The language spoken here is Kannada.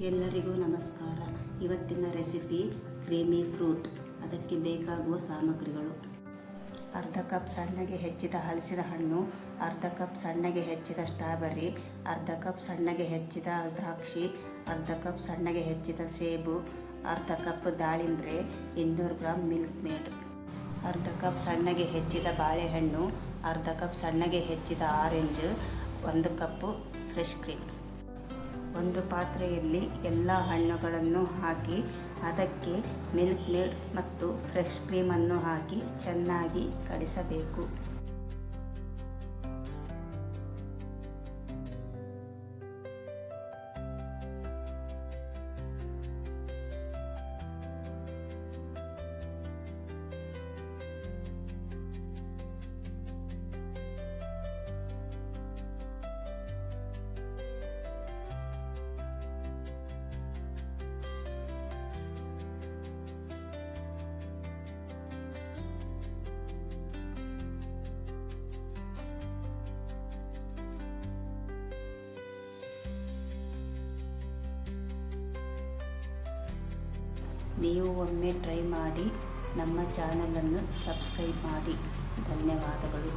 ಎಲ್ಲರಿಗೂ ನಮಸ್ಕಾರ. ಇವತ್ತಿನ ರೆಸಿಪಿ ಕ್ರೀಮಿ ಫ್ರೂಟ್. ಅದಕ್ಕೆ ಬೇಕಾಗುವ ಸಾಮಗ್ರಿಗಳು: ಅರ್ಧ ಕಪ್ ಸಣ್ಣಗೆ ಹೆಚ್ಚಿದ ಹಲಸಿನ ಹಣ್ಣು, ಅರ್ಧ ಕಪ್ ಸಣ್ಣಗೆ ಹೆಚ್ಚಿದ ಸ್ಟ್ರಾಬೆರ್ರಿ, ಅರ್ಧ ಕಪ್ ಸಣ್ಣಗೆ ಹೆಚ್ಚಿದ ದ್ರಾಕ್ಷಿ, ಅರ್ಧ ಕಪ್ ಸಣ್ಣಗೆ ಹೆಚ್ಚಿದ ಸೇಬು, ಅರ್ಧ ಕಪ್ ದಾಳಿಂಬ್ರೆ, 200 ಗ್ರಾಂ ಮಿಲ್ಕ್ ಮೇಡ್, ಅರ್ಧ ಕಪ್ ಸಣ್ಣಗೆ ಹೆಚ್ಚಿದ ಬಾಳೆಹಣ್ಣು, ಅರ್ಧ ಕಪ್ ಸಣ್ಣಗೆ ಹೆಚ್ಚಿದ ಆರೆಂಜ್, 1 ಕಪ್ ಫ್ರೆಶ್ ಕ್ರೀಮ್. ಒಂದು ಪಾತ್ರೆಯಲ್ಲಿ ಎಲ್ಲ ಹಣ್ಣುಗಳನ್ನು ಹಾಕಿ ಅದಕ್ಕೆ ಮಿಲ್ಕ್ ಮೇಡ್ ಮತ್ತು ಫ್ರೆಶ್ ಕ್ರೀಮನ್ನು ಹಾಕಿ ಚೆನ್ನಾಗಿ ಕಲಿಸಬೇಕು. ನೀವು ಒಮ್ಮೆ ಟ್ರೈ ಮಾಡಿ ನಮ್ಮ ಚಾನಲನ್ನು ಸಬ್ಸ್ಕ್ರೈಬ್ ಮಾಡಿ. ಧನ್ಯವಾದಗಳು.